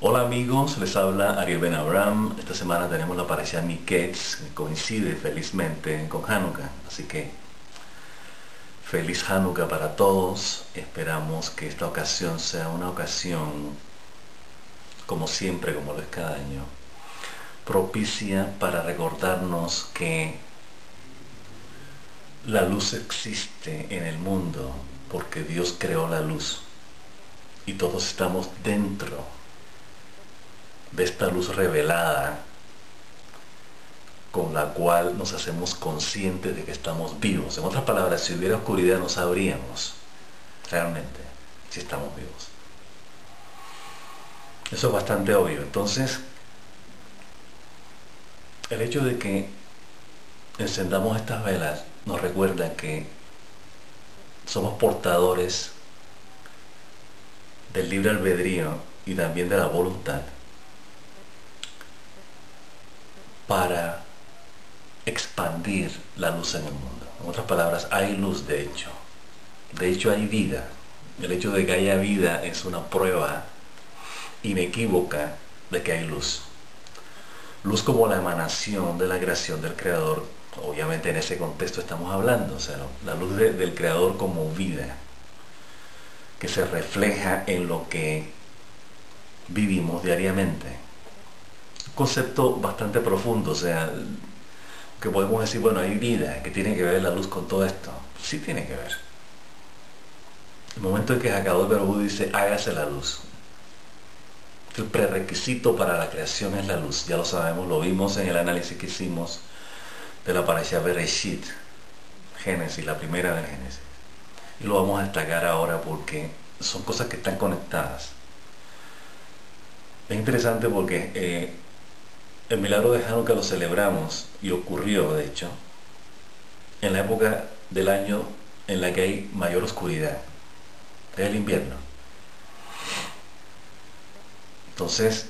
Hola amigos, les habla Ariel Ben Abraham. Esta semana tenemos la parasha Miketz, que coincide felizmente con Hanukkah. Así que feliz Hanukkah para todos. Esperamos que esta ocasión sea una ocasión, como siempre, como lo es cada año, propicia para recordarnos que la luz existe en el mundo porque Dios creó la luz y todos estamos dentro de esta luz revelada con la cual nos hacemos conscientes de que estamos vivos. En otras palabras, si hubiera oscuridad no sabríamos realmente si estamos vivos. Eso es bastante obvio. Entonces, el hecho de que encendamos estas velas nos recuerda que somos portadores del libre albedrío y también de la voluntad para expandir la luz en el mundo. En otras palabras, hay luz de hecho. De hecho hay vida. El hecho de que haya vida es una prueba inequívoca de que hay luz. Luz como la emanación de la creación del Creador. Obviamente en ese contexto estamos hablando, o sea, la luz del Creador como vida, que se refleja en lo que vivimos diariamente. Un concepto bastante profundo, o sea, que podemos decir, bueno, hay vida, que tiene que ver la luz con todo esto. Sí tiene que ver. El momento en que Hakadosh Baruj Hu dice, hágase la luz. El prerequisito para la creación es la luz, ya lo sabemos, lo vimos en el análisis que hicimos de la parasha Bereshit, Génesis, la primera del Génesis. Y lo vamos a destacar ahora porque son cosas que están conectadas. Es interesante porque el milagro de Hanukkah lo celebramos y ocurrió, de hecho, en la época del año en la que hay mayor oscuridad, es el invierno. Entonces,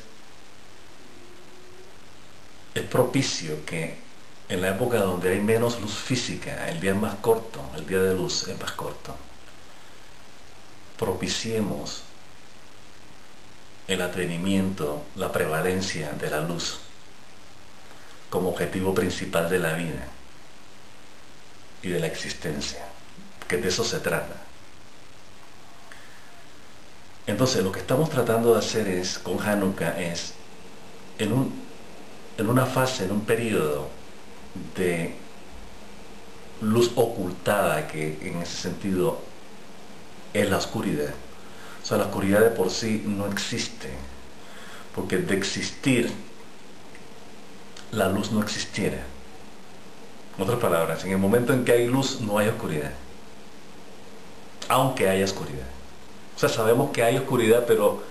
es propicio que en la época donde hay menos luz física, el día es más corto, el día de luz es más corto, propiciemos el advenimiento, la prevalencia de la luz como objetivo principal de la vida y de la existencia, que de eso se trata. Entonces, lo que estamos tratando de hacer es, con Hanukkah, es en una fase, en un periodo de luz ocultada, que en ese sentido es la oscuridad. O sea, la oscuridad de por sí no existe, porque de existir, la luz no existiera. En otras palabras, en el momento en que hay luz, no hay oscuridad, aunque haya oscuridad. O sea, sabemos que hay oscuridad, pero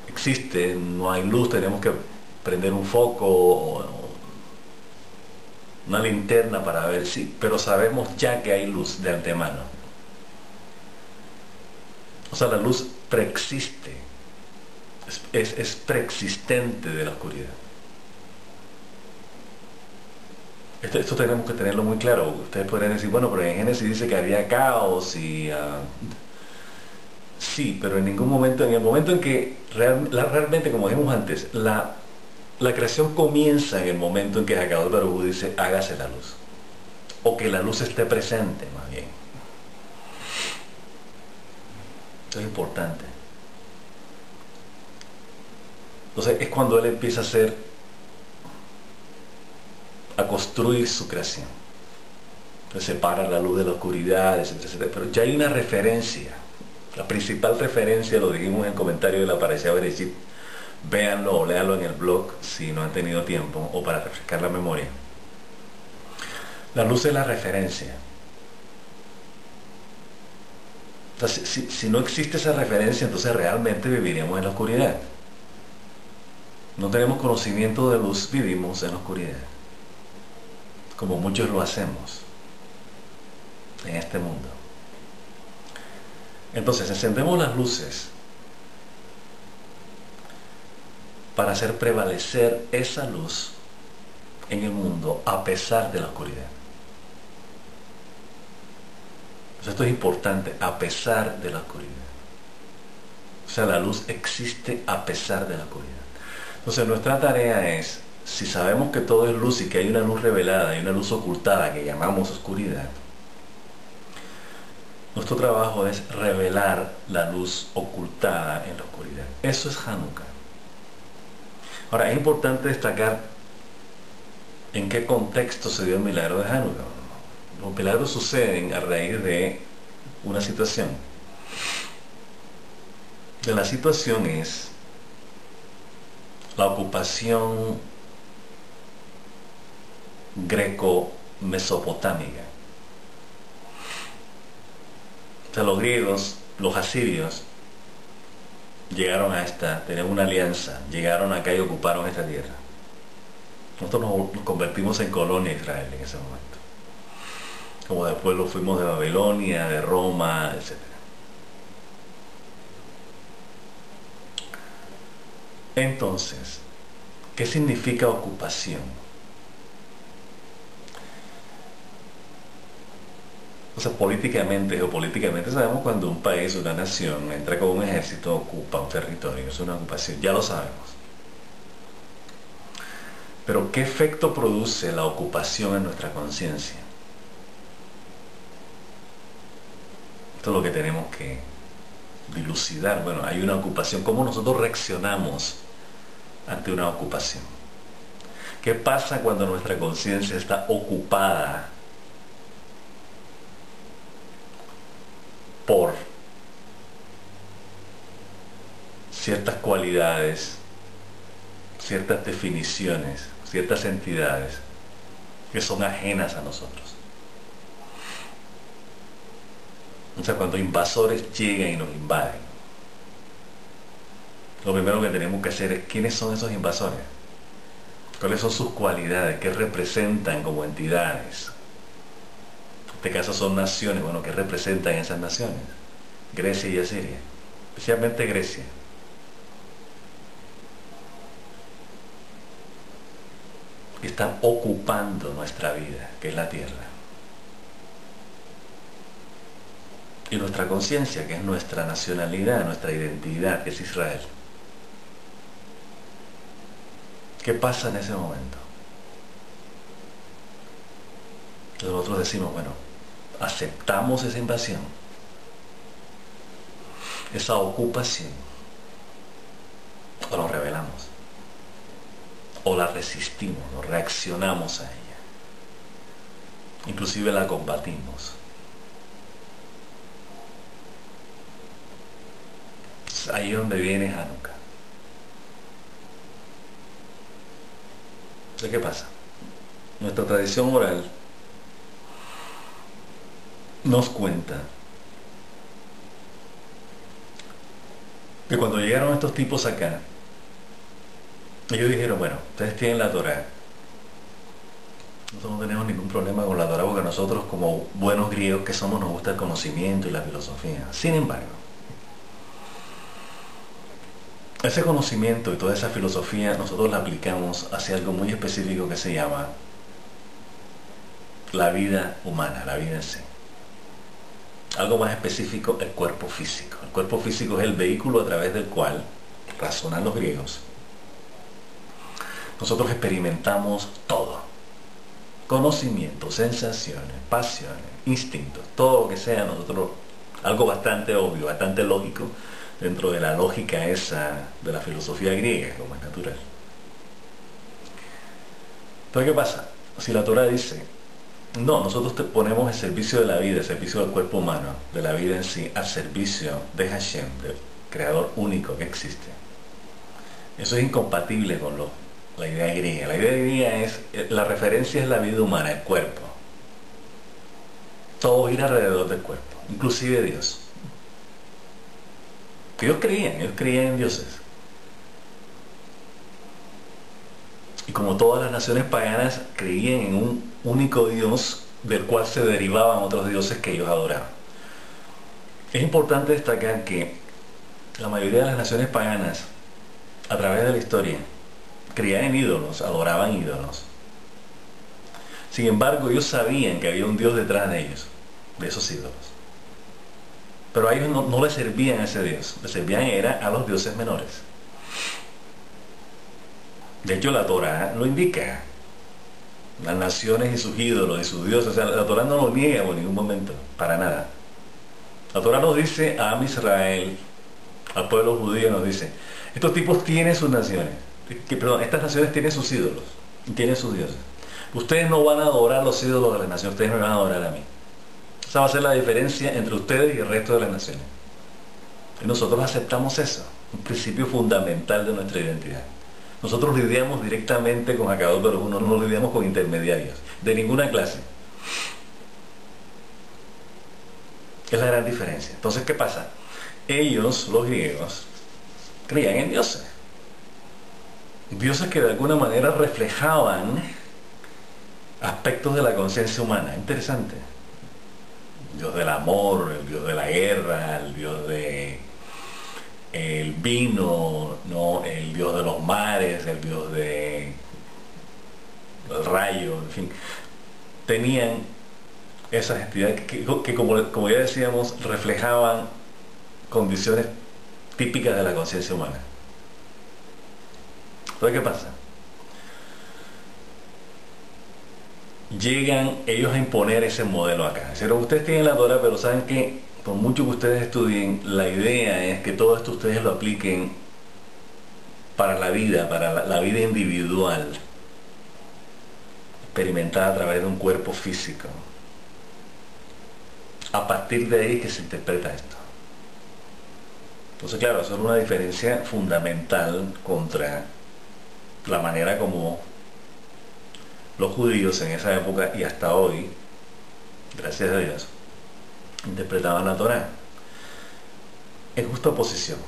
existe, no hay luz, tenemos que prender un foco o una linterna para ver si, pero sabemos ya que hay luz de antemano. O sea, la luz preexiste, es preexistente de la oscuridad. Esto tenemos que tenerlo muy claro. Ustedes podrían decir, bueno, pero en Génesis dice que había caos y... sí, pero en ningún momento, en el momento en que realmente, como dijimos antes, la creación comienza en el momento en que Hakadosh Baruj Hu dice, hágase la luz. O que la luz esté presente, más bien. Esto es importante. Entonces es cuando él empieza a construir su creación. Entonces separa la luz de la oscuridad, etcétera, etcétera. Pero ya hay una referencia. La principal referencia, lo dijimos en el comentario de la parasha Bereshit, véanlo o léanlo en el blog si no han tenido tiempo, o para refrescar la memoria. La luz es la referencia. Entonces, si no existe esa referencia, entonces realmente viviríamos en la oscuridad. No tenemos conocimiento de luz, vivimos en la oscuridad, como muchos lo hacemos en este mundo. Entonces encendemos las luces para hacer prevalecer esa luz en el mundo a pesar de la oscuridad. Entonces esto es importante, a pesar de la oscuridad. O sea, la luz existe a pesar de la oscuridad. Entonces nuestra tarea es, si sabemos que todo es luz y que hay una luz revelada y una luz ocultada que llamamos oscuridad, nuestro trabajo es revelar la luz ocultada en la oscuridad. Eso es Hanukkah. Ahora, es importante destacar en qué contexto se dio el milagro de Hanukkah. Los milagros suceden a raíz de una situación. La situación es la ocupación greco-mesopotámica. O sea, los griegos, los asirios, llegaron a tenían una alianza, llegaron acá y ocuparon esta tierra. Nosotros nos convertimos en colonia de Israel en ese momento. Como después lo fuimos de Babilonia, de Roma, etc. Entonces, ¿qué significa ocupación? O sea, políticamente, geopolíticamente, sabemos cuando un país, una nación, entra con un ejército, ocupa un territorio, es una ocupación, ya lo sabemos. Pero ¿qué efecto produce la ocupación en nuestra conciencia? Esto es lo que tenemos que dilucidar. Bueno, hay una ocupación, ¿cómo nosotros reaccionamos ante una ocupación? ¿Qué pasa cuando nuestra conciencia está ocupada por ciertas cualidades, ciertas definiciones, ciertas entidades que son ajenas a nosotros? O sea, cuando invasores llegan y nos invaden, lo primero que tenemos que hacer es, ¿quiénes son esos invasores? ¿Cuáles son sus cualidades? ¿Qué representan como entidades? En este caso son naciones. Bueno, ¿qué representan esas naciones? Grecia y Asiria, especialmente Grecia. Que están ocupando nuestra vida, que es la tierra. Y nuestra conciencia, que es nuestra nacionalidad, nuestra identidad, que es Israel. ¿Qué pasa en ese momento? Nosotros decimos, bueno, aceptamos esa invasión, esa ocupación, o nos rebelamos, o la resistimos, o reaccionamos a ella, inclusive la combatimos. Ahí es donde viene Hanukkah. ¿Qué pasa? Nuestra tradición oral nos cuenta que cuando llegaron estos tipos acá, ellos dijeron, bueno, ustedes tienen la Torá. Nosotros no tenemos ningún problema con la Torá porque nosotros, como buenos griegos que somos, nos gusta el conocimiento y la filosofía. Sin embargo, ese conocimiento y toda esa filosofía nosotros la aplicamos hacia algo muy específico que se llama la vida humana, la vida en sí. Algo más específico, el cuerpo físico. El cuerpo físico es el vehículo a través del cual, razonan los griegos, nosotros experimentamos todo. Conocimiento, sensaciones, pasiones, instintos, todo lo que sea nosotros, algo bastante obvio, bastante lógico, dentro de la lógica esa de la filosofía griega, como es natural. Entonces, ¿qué pasa? Si la Torá dice, no, nosotros te ponemos el servicio de la vida, el servicio del cuerpo humano, de la vida en sí, al servicio de Hashem, del creador único que existe. Eso es incompatible con la idea griega. La idea griega es, la referencia es la vida humana, el cuerpo. Todo gira alrededor del cuerpo, inclusive Dios. Ellos creían en dioses. Y como todas las naciones paganas, creían en un único Dios del cual se derivaban otros dioses que ellos adoraban. Es importante destacar que la mayoría de las naciones paganas, a través de la historia, creían en ídolos, adoraban ídolos. Sin embargo, ellos sabían que había un Dios detrás de ellos, de esos ídolos. Pero a ellos no les servían a ese dios, les servían era a los dioses menores. De hecho, la Torá lo indica. Las naciones y sus ídolos y sus dioses, o sea, la Torá no lo niega por ningún momento, para nada. La Torá nos dice a Israel, al pueblo judío nos dice, estos tipos tienen sus naciones, perdón, estas naciones tienen sus ídolos, tienen sus dioses. Ustedes no van a adorar los ídolos de las naciones, ustedes me van a adorar a mí. Esa va a ser la diferencia entre ustedes y el resto de las naciones. Y nosotros aceptamos eso, un principio fundamental de nuestra identidad. Nosotros lidiamos directamente con Akadosh Baruj Hu, no lidiamos con intermediarios, de ninguna clase. Es la gran diferencia. Entonces, ¿qué pasa? Ellos, los griegos, creían en dioses. Dioses que de alguna manera reflejaban aspectos de la conciencia humana. Interesante. El dios del amor, el dios de la guerra, el dios de el vino, ¿no? El dios de los mares, el dios del rayo, en fin. Tenían esas entidades que como ya decíamos, reflejaban condiciones típicas de la conciencia humana. Entonces, ¿qué pasa? Llegan ellos a imponer ese modelo acá. Dijeron, ustedes tienen la Torah, pero saben que por mucho que ustedes estudien, la idea es que todo esto ustedes lo apliquen para la vida, para la vida individual, experimentada a través de un cuerpo físico. A partir de ahí que se interpreta esto. Entonces, claro, eso es una diferencia fundamental contra la manera como los judíos en esa época y hasta hoy, gracias a Dios, interpretaban la Torá en justa oposición.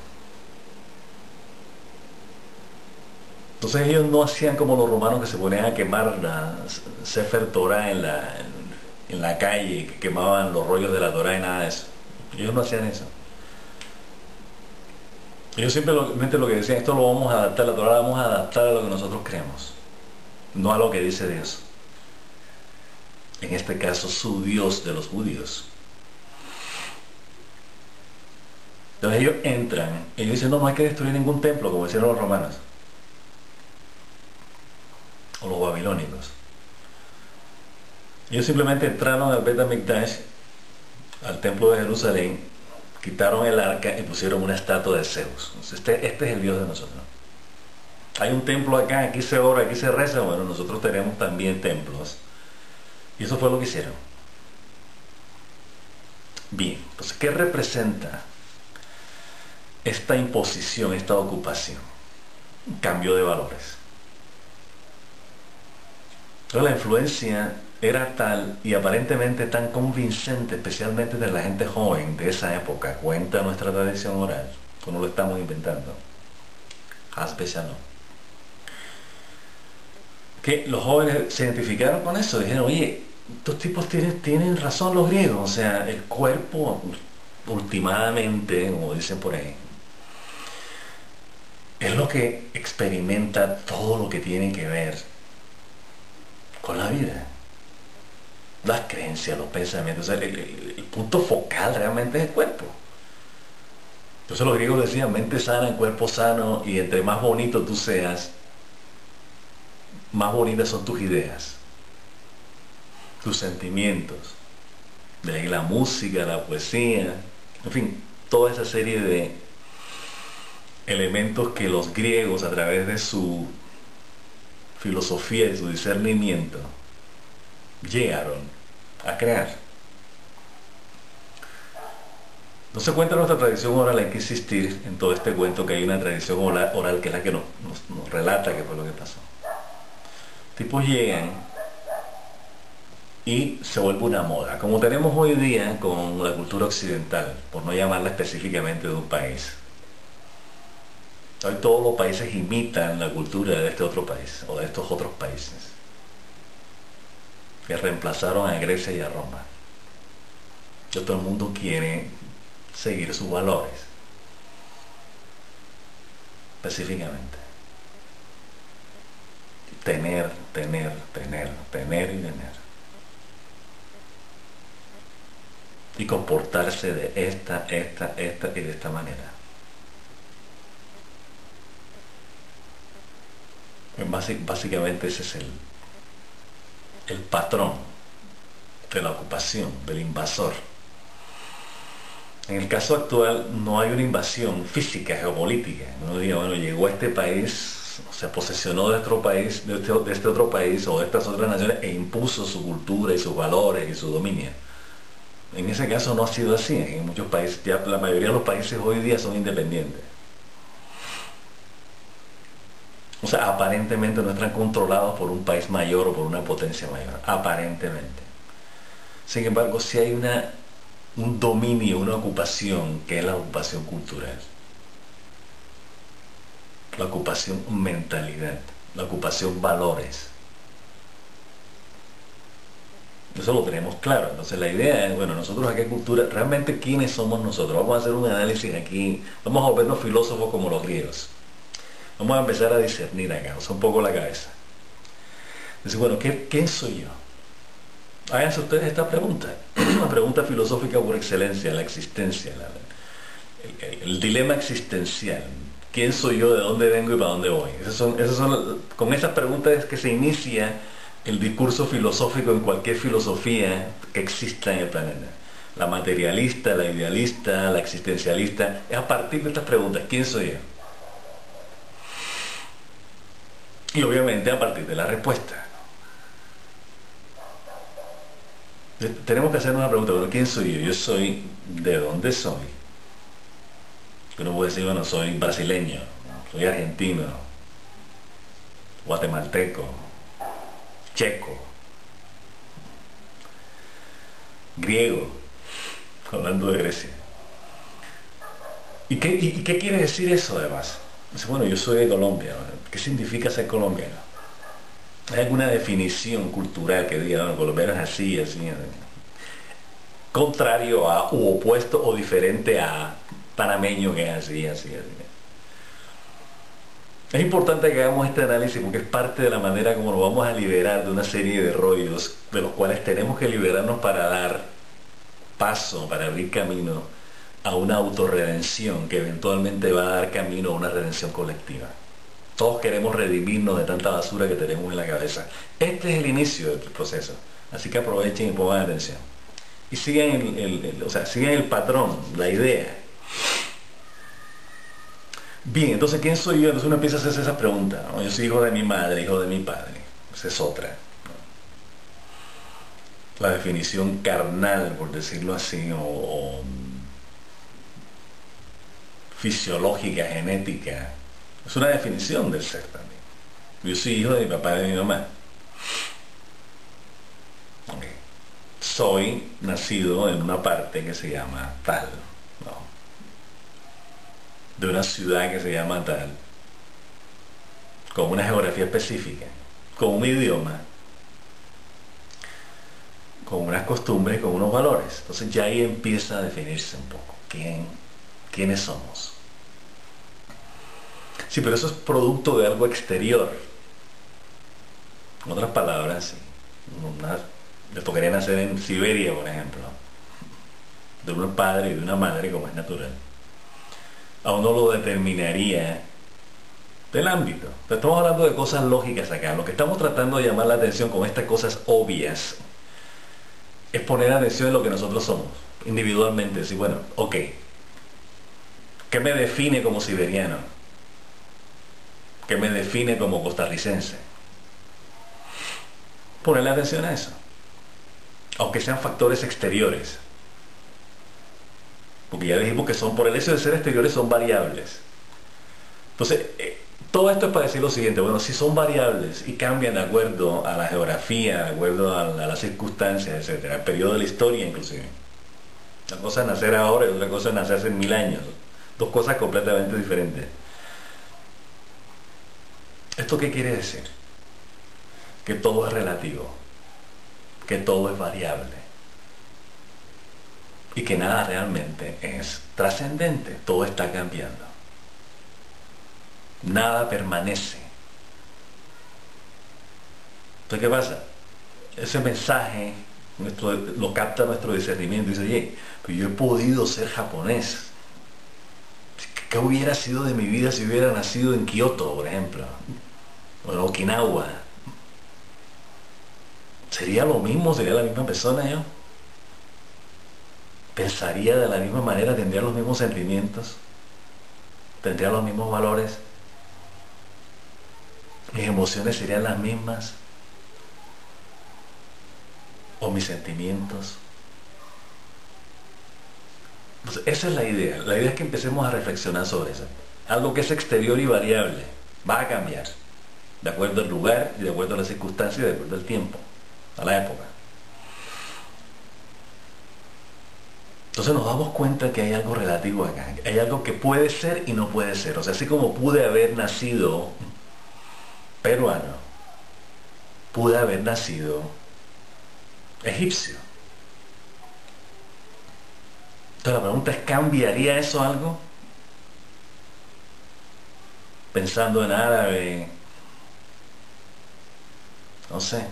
Entonces ellos no hacían como los romanos que se ponían a quemar la Sefer Torah en la calle, que quemaban los rollos de la Torá y nada de eso. Ellos no hacían eso. Ellos simplemente lo que decían, esto lo vamos a adaptar, la Torá la vamos a adaptar a lo que nosotros creemos, no a lo que dice Dios. En este caso, su Dios de los judíos. Entonces ellos entran, ellos dicen, no hay que destruir ningún templo, como hicieron los romanos. O los babilónicos. Ellos simplemente entraron al Bet HaMikdash, al templo de Jerusalén, quitaron el arca y pusieron una estatua de Zeus. Entonces, este es el Dios de nosotros. Hay un templo acá, aquí se ora, aquí se reza. Bueno, nosotros tenemos también templos. Y eso fue lo que hicieron. Bien, entonces, ¿qué representa esta imposición, esta ocupación? Un cambio de valores. Entonces, la influencia era tal y aparentemente tan convincente, especialmente de la gente joven de esa época, cuenta nuestra tradición oral, no lo estamos inventando, Hasbe Shalom, que los jóvenes se identificaron con eso, dijeron, oye, estos tipos tienen razón los griegos, o sea, el cuerpo, últimamente, como dicen por ahí, es lo que experimenta todo lo que tiene que ver con la vida. Las creencias, los pensamientos, o sea, el punto focal realmente es el cuerpo. Entonces los griegos decían, mente sana en cuerpo sano, y entre más bonito tú seas, más bonitas son tus ideas, tus sentimientos. De ahí la música, la poesía, en fin, toda esa serie de elementos que los griegos, a través de su filosofía y su discernimiento, llegaron a crear. No se cuenta nuestra tradición oral, hay que insistir en todo este cuento que hay una tradición oral que es la que nos relata qué fue lo que pasó. Tipos llegan y se vuelve una moda, como tenemos hoy día con la cultura occidental, por no llamarla específicamente de un país. Hoy todos los países imitan la cultura de este otro país o de estos otros países que reemplazaron a Grecia y a Roma. Todo el mundo quiere seguir sus valores, específicamente. Tener y tener. y comportarse de esta y de esta manera. Básicamente ese es el patrón de la ocupación, del invasor. En el caso actual no hay una invasión física, geopolítica. Uno diría, bueno, llegó a este país, se posesionó de otro país, de este otro país o de estas otras naciones e impuso su cultura y sus valores y su dominio. En ese caso no ha sido así. En muchos países, ya la mayoría de los países hoy día son independientes. O sea, aparentemente no están controlados por un país mayor o por una potencia mayor. Aparentemente. Sin embargo, sí hay un dominio, una ocupación, que es la ocupación cultural. La ocupación mentalidad. La ocupación valores. Eso lo tenemos claro. Entonces la idea es, bueno, nosotros a qué cultura, realmente quiénes somos nosotros. Vamos a hacer un análisis aquí. Vamos a volvernos filósofos como los griegos. Vamos a empezar a discernir acá, o sea, un poco la cabeza. Dice, bueno, ¿quién soy yo? Háganse ustedes esta pregunta, una pregunta filosófica por excelencia, la existencia, el dilema existencial. ¿Quién soy yo? ¿De dónde vengo y para dónde voy? Con esas preguntas es que se inicia el discurso filosófico en cualquier filosofía que exista en el planeta. La materialista, la idealista, la existencialista, es a partir de estas preguntas, ¿quién soy yo? Y obviamente a partir de la respuesta. Tenemos que hacer una pregunta, bueno, ¿quién soy yo? Yo soy, ¿de dónde soy? Uno puede decir, bueno, soy brasileño, soy argentino, guatemalteco, checo, griego, hablando de Grecia. ¿Y qué quiere decir eso además? Dice, bueno, yo soy de Colombia. ¿Qué significa ser colombiano? ¿Hay alguna definición cultural que diga, bueno, colombiano es así, así, así? Contrario a, u opuesto o diferente a panameño que es así, así, así. Es importante que hagamos este análisis porque es parte de la manera como nos vamos a liberar de una serie de rollos de los cuales tenemos que liberarnos para dar paso, para abrir camino a una autorredención que eventualmente va a dar camino a una redención colectiva. Todos queremos redimirnos de tanta basura que tenemos en la cabeza. Este es el inicio del proceso, así que aprovechen y pongan atención. Y sigan sigan el patrón, la idea. Bien, entonces, ¿quién soy yo? Entonces uno empieza a hacerse esa pregunta, ¿no? Yo soy hijo de mi madre, hijo de mi padre. Esa es otra, ¿no? La definición carnal, por decirlo así, o fisiológica, genética, es una definición del ser también. Yo soy hijo de mi papá y de mi mamá. Okay. Soy nacido en una parte que se llama tal, ¿no? De una ciudad que se llama tal, con una geografía específica, con un idioma, con unas costumbres, con unos valores. Entonces ya ahí empieza a definirse un poco quiénes somos. Sí, pero eso es producto de algo exterior. En otras palabras, sí, le tocaría nacer en Siberia, por ejemplo, de un padre y de una madre, como es natural. A uno lo determinaría del ámbito. Entonces, estamos hablando de cosas lógicas acá. Lo que estamos tratando de llamar la atención con estas cosas obvias es poner atención en lo que nosotros somos, individualmente. Decir, bueno, ok, ¿qué me define como siberiano? ¿Qué me define como costarricense? Ponerle atención a eso. Aunque sean factores exteriores. Porque ya dijimos que por el hecho de ser exteriores son variables. Entonces, todo esto es para decir lo siguiente, bueno, si son variables y cambian de acuerdo a la geografía, de acuerdo a las circunstancias, etcétera, el periodo de la historia inclusive. Una cosa es nacer ahora y otra cosa es nacer hace 1000 años. Dos cosas completamente diferentes. ¿Esto qué quiere decir? Que todo es relativo, que todo es variable y que nada realmente es trascendente, todo está cambiando. Nada permanece. Entonces, ¿qué pasa? Ese mensaje lo capta nuestro discernimiento y dice, oye, pues yo he podido ser japonés. ¿Qué hubiera sido de mi vida si hubiera nacido en Kioto, por ejemplo? O en Okinawa. ¿Sería lo mismo? ¿Sería la misma persona yo? ¿Pensaría de la misma manera? ¿Tendría los mismos sentimientos? ¿Tendría los mismos valores? ¿Mis emociones serían las mismas? ¿O mis sentimientos? Pues esa es la idea. La idea es que empecemos a reflexionar sobre eso. Algo que es exterior y variable va a cambiar de acuerdo al lugar y de acuerdo a las circunstancias y de acuerdo al tiempo, a la época. Entonces nos damos cuenta que hay algo relativo acá. Hay algo que puede ser y no puede ser. O sea, así como pude haber nacido peruano, pude haber nacido egipcio. Entonces la pregunta es, ¿cambiaría eso algo? Pensando en árabe, no sé.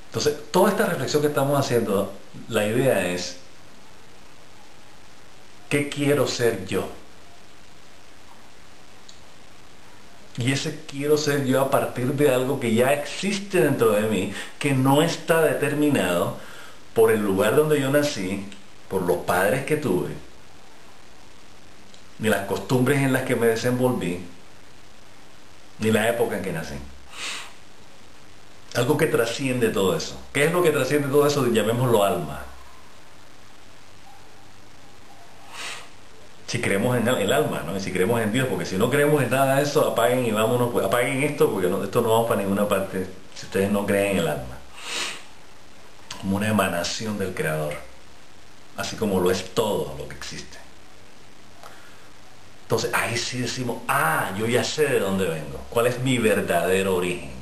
Entonces, toda esta reflexión que estamos haciendo, la idea es, ¿qué quiero ser yo? Y ese quiero ser yo a partir de algo que ya existe dentro de mí, que no está determinado por el lugar donde yo nací, por los padres que tuve, ni las costumbres en las que me desenvolví, ni la época en que nací. Algo que trasciende todo eso. ¿Qué es lo que trasciende todo eso? Llamémoslo alma. Si creemos en el alma, ¿no? Y si creemos en Dios, porque si no creemos en nada de eso, apaguen y vámonos, pues, apaguen esto, porque esto no vamos para ninguna parte si ustedes no creen en el alma. Como una emanación del Creador, así como lo es todo lo que existe. Entonces ahí sí decimos, yo ya sé de dónde vengo, cuál es mi verdadero origen.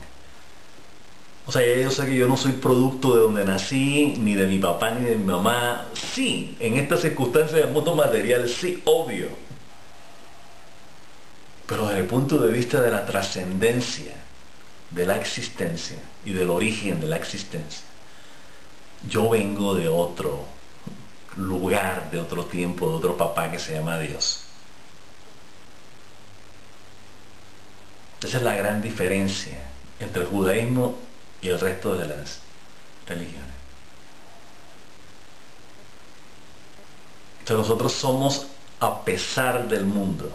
O sea, ya yo sé que yo no soy producto de donde nací, ni de mi papá, ni de mi mamá. Sí, en estas circunstancias del mundo material, sí, obvio. Pero desde el punto de vista de la trascendencia de la existencia y del origen de la existencia, yo vengo de otro lugar, de otro tiempo, de otro papá que se llama Dios. Esa es la gran diferencia entre el judaísmo y el resto de las religiones. Entonces nosotros somos a pesar del mundo,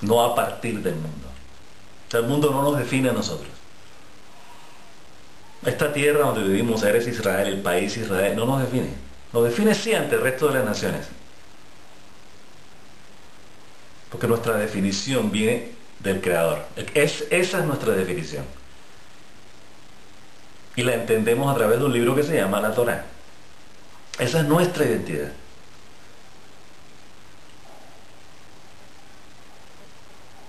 no a partir del mundo. O sea, el mundo no nos define a nosotros. Esta tierra donde vivimos, eres Israel, el país Israel, no nos define. Nos define sí ante el resto de las naciones. Porque nuestra definición viene del Creador. Esa es nuestra definición. Y la entendemos a través de un libro que se llama la Torá. Esa es nuestra identidad.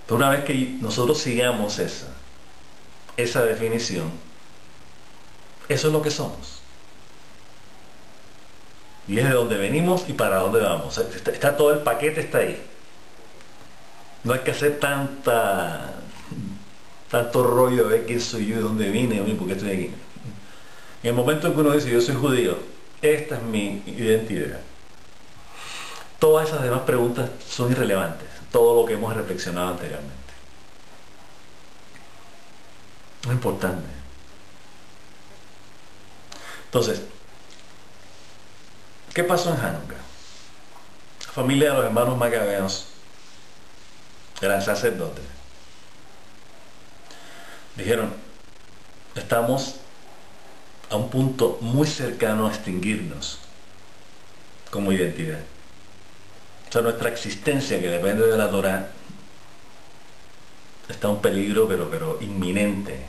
Pero una vez que nosotros sigamos esa definición, eso es lo que somos. Y es de dónde venimos y para dónde vamos. Está todo el paquete, está ahí. No hay que hacer tanto rollo de ver quién soy yo, de dónde vine, por qué estoy aquí. En el momento en que uno dice yo soy judío, esta es mi identidad. Todas esas demás preguntas son irrelevantes, todo lo que hemos reflexionado anteriormente. No es importante. Entonces, ¿qué pasó en Hanukkah? La familia de los hermanos macabeos eran sacerdotes. Dijeron, estamos a un punto muy cercano a extinguirnos como identidad. O sea, nuestra existencia, que depende de la Torá, está en un peligro, pero inminente,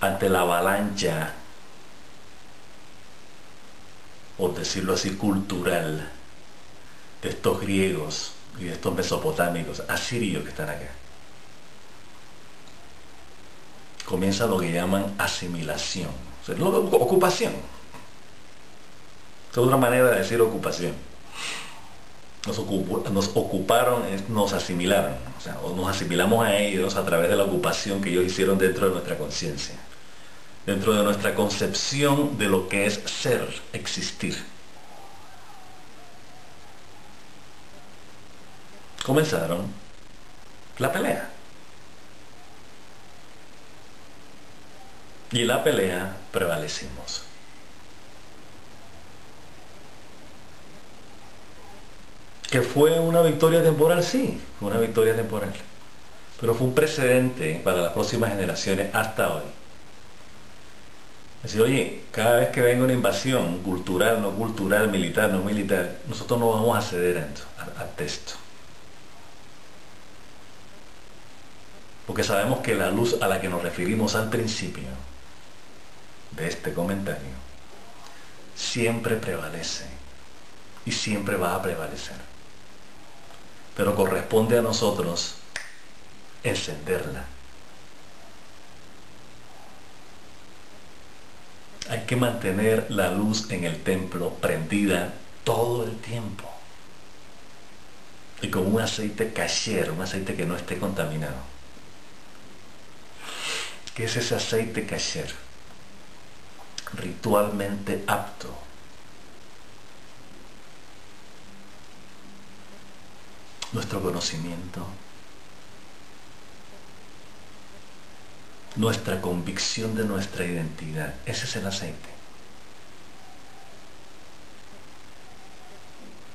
ante la avalancha, por decirlo así, cultural, de estos griegos y de estos mesopotámicos, asirios que están acá. Comienza lo que llaman asimilación, o sea, ocupación. Es otra manera de decir ocupación. nos ocuparon, nos asimilaron, o sea, o nos asimilamos a ellos a través de la ocupación que ellos hicieron dentro de nuestra conciencia, dentro de nuestra concepción de lo que es ser, existir. Comenzaron la pelea. Y en la pelea prevalecimos. Que fue una victoria temporal, sí, fue una victoria temporal. Pero fue un precedente para las próximas generaciones hasta hoy. Es decir, oye, cada vez que venga una invasión cultural, no cultural, militar, no militar, nosotros no vamos a ceder a esto. Porque sabemos que la luz a la que nos referimos al principio de este comentario siempre prevalece y siempre va a prevalecer. Pero corresponde a nosotros encenderla. Hay que mantener la luz en el templo prendida todo el tiempo. Y con un aceite kasher, un aceite que no esté contaminado. ¿Qué es ese aceite kasher? Ritualmente apto. Nuestro conocimiento, nuestra convicción de nuestra identidad, ese es el aceite.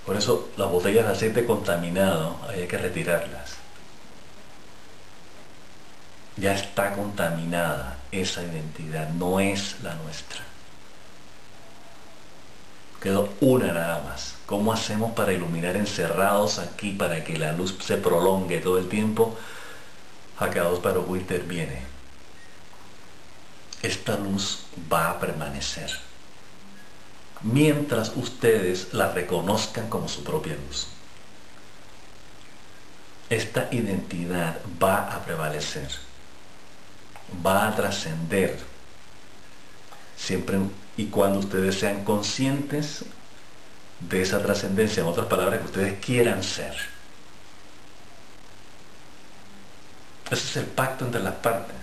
Por eso las botellas de aceite contaminado hay que retirarlas. Ya está contaminada esa identidad, no es la nuestra. Quedó una nada más. ¿Cómo hacemos para iluminar encerrados aquí para que la luz se prolongue todo el tiempo? Hakadosh Baruj Hu interviene. Esta luz va a permanecer mientras ustedes la reconozcan como su propia luz. Esta identidad va a prevalecer, va a trascender siempre y cuando ustedes sean conscientes de esa trascendencia, en otras palabras, que ustedes quieran ser. Ese es el pacto entre las partes.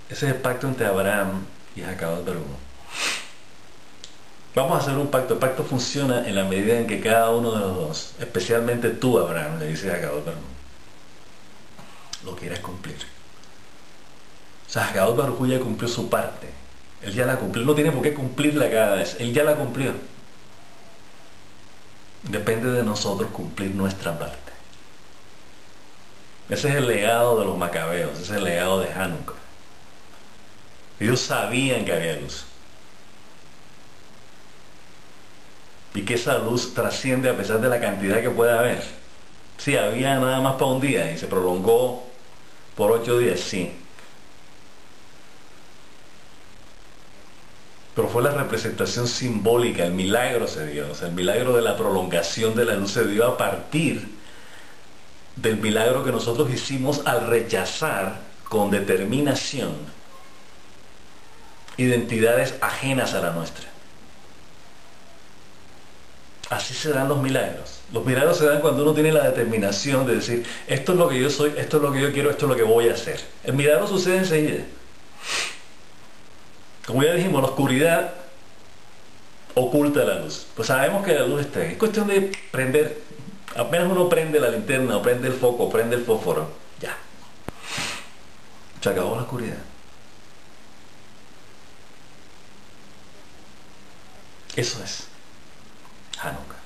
Ese es el pacto entre Abraham y Hakadosh Baruj Hu. Vamos a hacer un pacto. El pacto funciona en la medida en que cada uno de los dos, especialmente tú, Abraham, le dices a Hakadosh Baruj Hu, lo quieres cumplir. O sea, Hakadosh Baruj Hu ya cumplió su parte. Él ya la cumplió. No tiene por qué cumplirla cada vez. Él ya la cumplió. Depende de nosotros cumplir nuestra parte. Ese es el legado de los macabeos. Ese es el legado de Hanukkah. Ellos sabían que había luz. Y que esa luz trasciende a pesar de la cantidad que pueda haber. Sí, había nada más para un día y se prolongó por 8 días, sí. Pero fue la representación simbólica, el milagro se dio, o sea, el milagro de la prolongación de la luz se dio a partir del milagro que nosotros hicimos al rechazar con determinación identidades ajenas a la nuestra. Así se dan los milagros. Los milagros se dan cuando uno tiene la determinación de decir, esto es lo que yo soy, esto es lo que yo quiero, esto es lo que voy a hacer. El milagro sucede enseguida. Como ya dijimos, la oscuridad oculta la luz. Pues sabemos que la luz está ahí. Es cuestión de prender. Apenas uno prende la linterna, o prende el foco, o prende el fósforo, ya. Se acabó la oscuridad. Eso es Hanukkah.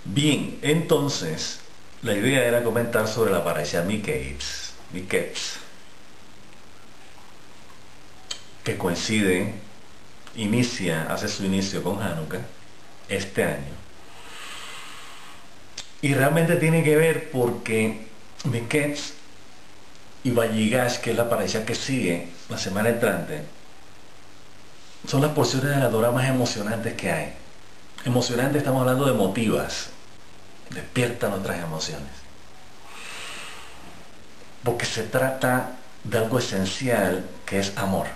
Bien, entonces, la idea era comentar sobre la parasha Miketz, que coincide, hace su inicio con Hanukkah este año. Y realmente tiene que ver porque Miketz y Vayigash, que es la parasha que sigue la semana entrante, son las porciones de la Torah más emocionantes que hay. Emocionante, estamos hablando de emotivas. Despierta nuestras emociones. Porque se trata de algo esencial que es amor.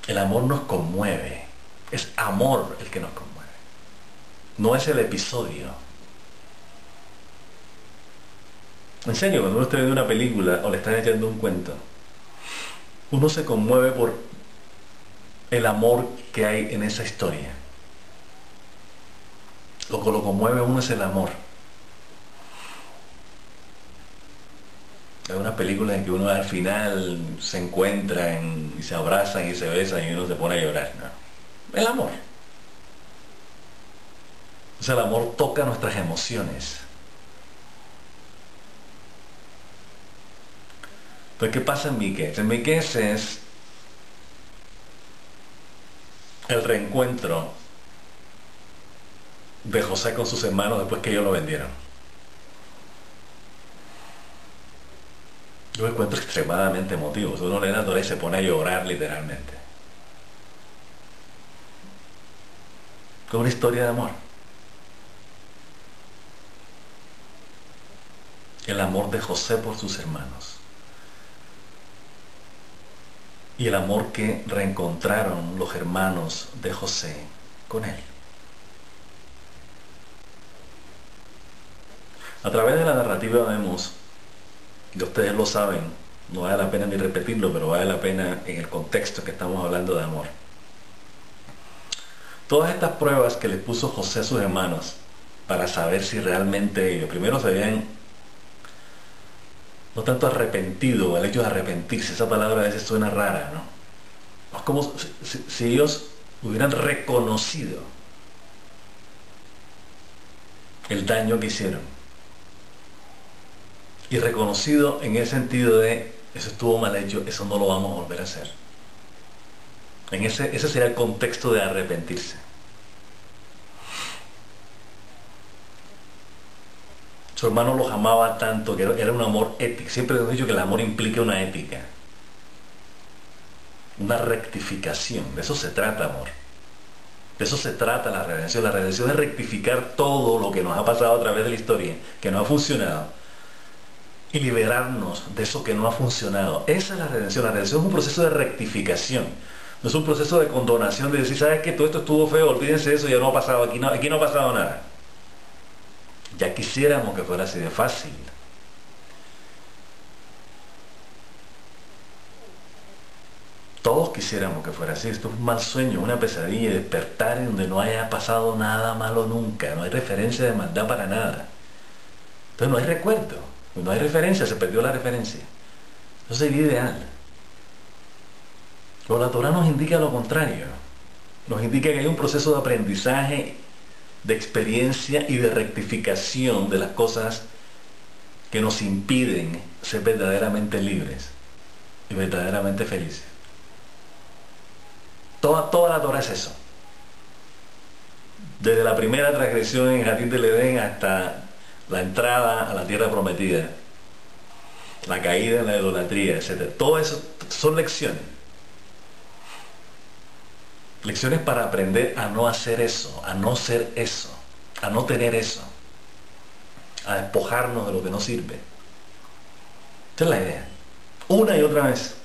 El amor nos conmueve. Es amor el que nos conmueve. no es el episodio. En serio, cuando uno está viendo una película o le están echando un cuento, uno se conmueve por el amor que hay en esa historia. Lo que lo conmueve a uno es el amor. Hay unas películas en que uno al final se encuentran y se abrazan y se besan y uno se pone a llorar, ¿no? El amor. O sea, el amor toca nuestras emociones. Pero ¿qué pasa en Miqués? En Miqués es el reencuentro de José con sus hermanos después que ellos lo vendieron. Yo me encuentro extremadamente emotivo. Uno lee la Torá y se pone a llorar literalmente. Es una historia de amor. El amor de José por sus hermanos. Y el amor que reencontraron los hermanos de José con él. A través de la narrativa vemos, y ustedes lo saben, no vale la pena ni repetirlo, pero vale la pena en el contexto que estamos hablando de amor. Todas estas pruebas que les puso José a sus hermanos para saber si realmente ellos primero se habían no tanto arrepentido, el hecho de arrepentirse, esa palabra a veces suena rara, ¿no? Es como si ellos hubieran reconocido el daño que hicieron. Y reconocido en el sentido de, eso estuvo mal hecho, eso no lo vamos a volver a hacer. Ese sería el contexto de arrepentirse. Su hermano los amaba tanto que era un amor ético. Siempre hemos dicho que el amor implica una ética, una rectificación. De eso se trata, amor. De eso se trata la redención. La redención es rectificar todo lo que nos ha pasado a través de la historia, que no ha funcionado, y liberarnos de eso que no ha funcionado. Esa es la redención. La redención es un proceso de rectificación. No es un proceso de condonación, de decir, ¿sabes qué? Todo esto estuvo feo, olvídense de eso, ya no ha pasado, aquí no ha pasado nada. Ya quisiéramos que fuera así de fácil. Todos quisiéramos que fuera así. Esto es un mal sueño, una pesadilla, despertar en donde no haya pasado nada malo nunca. No hay referencia de maldad para nada. Entonces no hay recuerdo, no hay referencia, se perdió la referencia. Eso sería ideal. Pero la Torah nos indica lo contrario. Nos indica que hay un proceso de aprendizaje, de experiencia y de rectificación de las cosas que nos impiden ser verdaderamente libres y verdaderamente felices. Toda la Torah es eso. Desde la primera transgresión en el Jardín del Edén hasta la entrada a la tierra prometida, la caída en la idolatría, etc. Todo eso son lecciones. Lecciones para aprender a no hacer eso, a no ser eso, a no tener eso, a despojarnos de lo que no sirve. Esta es la idea. Una y otra vez,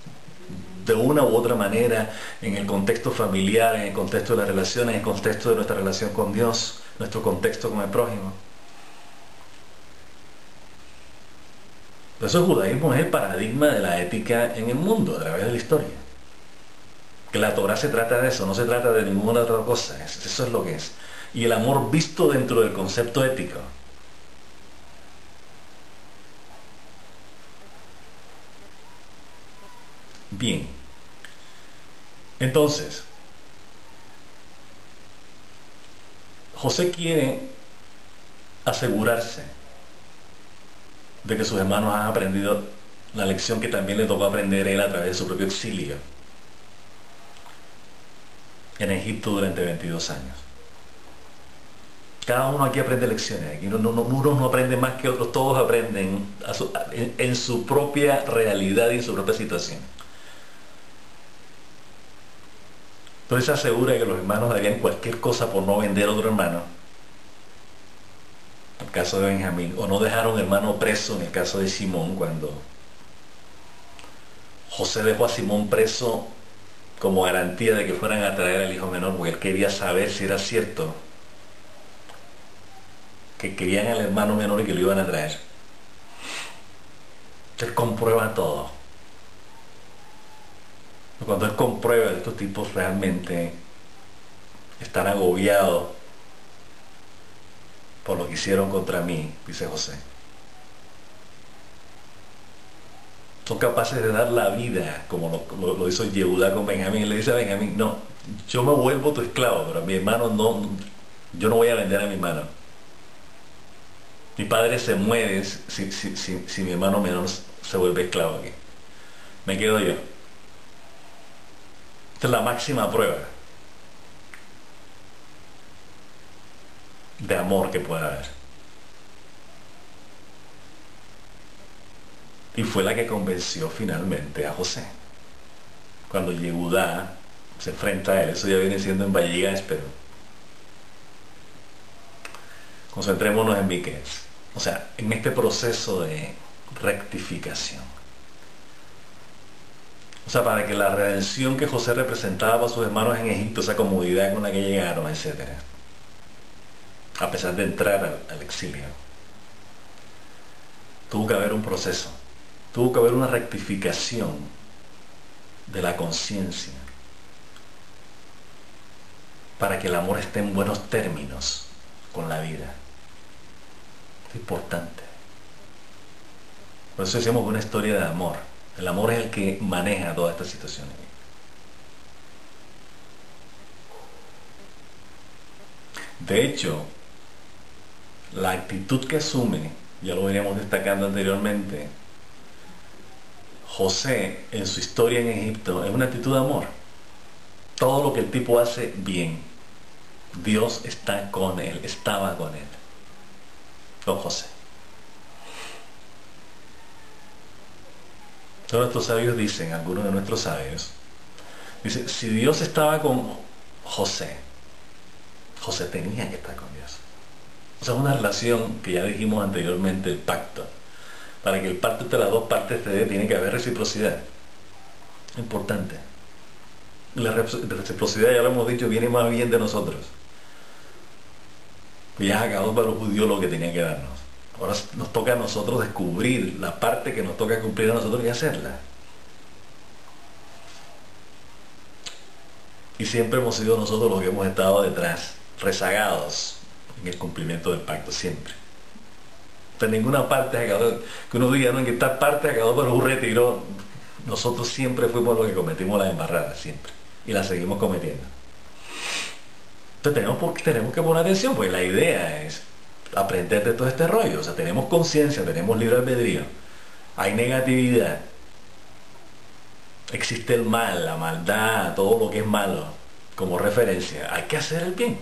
de una u otra manera, en el contexto familiar, en el contexto de las relaciones, en el contexto de nuestra relación con Dios, nuestro contexto con el prójimo. Por eso el judaísmo es el paradigma de la ética en el mundo, a través de la historia. Que la Torah se trata de eso, no se trata de ninguna otra cosa, eso es lo que es. Y el amor visto dentro del concepto ético. Bien, entonces, José quiere asegurarse de que sus hermanos han aprendido la lección que también le tocó aprender él a través de su propio exilio en Egipto durante 22 años. Cada uno aquí aprende lecciones, aquí unos no aprenden más que otros, todos aprenden en su propia realidad y en su propia situación. Entonces se asegura que los hermanos darían cualquier cosa por no vender a otro hermano, en el caso de Benjamín, o no dejar a un hermano preso, en el caso de Simón, cuando José dejó a Simón preso como garantía de que fueran a traer al hijo menor, porque él quería saber si era cierto que querían al hermano menor y que lo iban a traer. Él comprueba todo. Cuando él comprueba que estos tipos realmente están agobiados por lo que hicieron contra mí, dice José, son capaces de dar la vida, como lo hizo Yehudá con Benjamín. Le dice a Benjamín, no, yo me vuelvo tu esclavo, pero a mi hermano no, yo no voy a vender a mi hermano. Mi padre se muere si mi hermano menor se vuelve esclavo aquí. Me quedo yo. Esta es la máxima prueba de amor que puede haber. Y fue la que convenció finalmente a José. Cuando Yehudá se enfrenta a él, eso ya viene siendo en Vallegas, pero concentrémonos en Miqueas. O sea, en este proceso de rectificación. O sea, para que la redención que José representaba para sus hermanos en Egipto, esa comodidad con la que llegaron, etc., a pesar de entrar al exilio, tuvo que haber un proceso, tuvo que haber una rectificación de la conciencia para que el amor esté en buenos términos con la vida. Es importante. Por eso decimos una historia de amor. El amor es el que maneja toda esta situación. De hecho, la actitud que asume, ya lo veníamos destacando anteriormente, José en su historia en Egipto, es una actitud de amor. Todo lo que el tipo hace bien, Dios está con él, estaba con él, con José. Todos nuestros sabios dicen, algunos de nuestros sabios, dicen, si Dios estaba con José, José tenía que estar con Dios. O sea, es una relación que ya dijimos anteriormente, el pacto. Para que el pacto entre las dos partes se dé, tiene que haber reciprocidad. Importante. La reciprocidad, ya lo hemos dicho, viene más bien de nosotros. Pues ya acabó para los judíos lo que tenía que darnos. Ahora nos toca a nosotros descubrir la parte que nos toca cumplir a nosotros y hacerla. Y siempre hemos sido nosotros los que hemos estado detrás, rezagados en el cumplimiento del pacto, siempre. En ninguna parte acabó, que uno diga, no, en esta parte acabó por un retiro. Nosotros siempre fuimos los que cometimos las embarradas, siempre. Y las seguimos cometiendo. Entonces tenemos que poner atención, pues la idea es aprender de todo este rollo. O sea, tenemos conciencia, tenemos libre albedrío, hay negatividad, existe el mal, la maldad, todo lo que es malo como referencia. Hay que hacer el bien.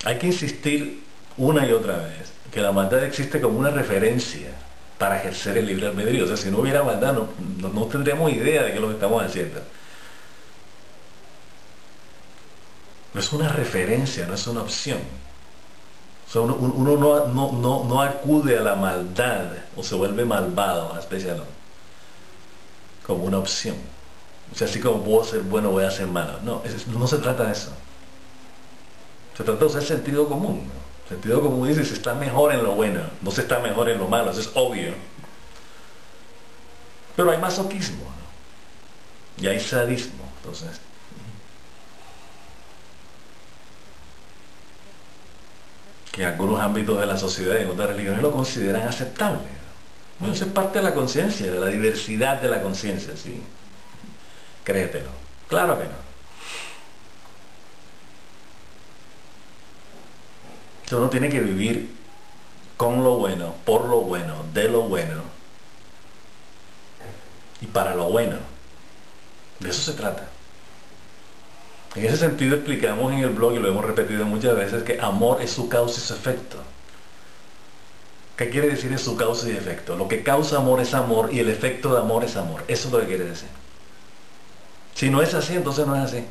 Hay que insistir una y otra vez que la maldad existe como una referencia para ejercer el libre albedrío. O sea, si no hubiera maldad, no tendríamos idea de qué es lo que estamos haciendo. No es una referencia, no es una opción. O sea, uno no acude a la maldad o se vuelve malvado, especialmente, como una opción. O sea, así como puedo ser bueno, voy a ser malo. No, no se trata de eso. Se trata de usar sentido común, ¿no? Sentido común dice, se está mejor en lo bueno, no se está mejor en lo malo, eso es obvio. Pero hay masoquismo, ¿no? Y hay sadismo, entonces. Que en algunos ámbitos de la sociedad y en otras religiones lo consideran aceptable. Bueno, eso es parte de la conciencia, de la diversidad de la conciencia, ¿sí? Créetelo. Claro que no. Uno tiene que vivir con lo bueno, por lo bueno, de lo bueno y para lo bueno. De eso se trata. En ese sentido explicamos en el blog, y lo hemos repetido muchas veces, que amor es su causa y su efecto. ¿Qué quiere decir es su causa y efecto? Lo que causa amor es amor y el efecto de amor es amor. Eso es lo que quiere decir. Si no es así, entonces no es así.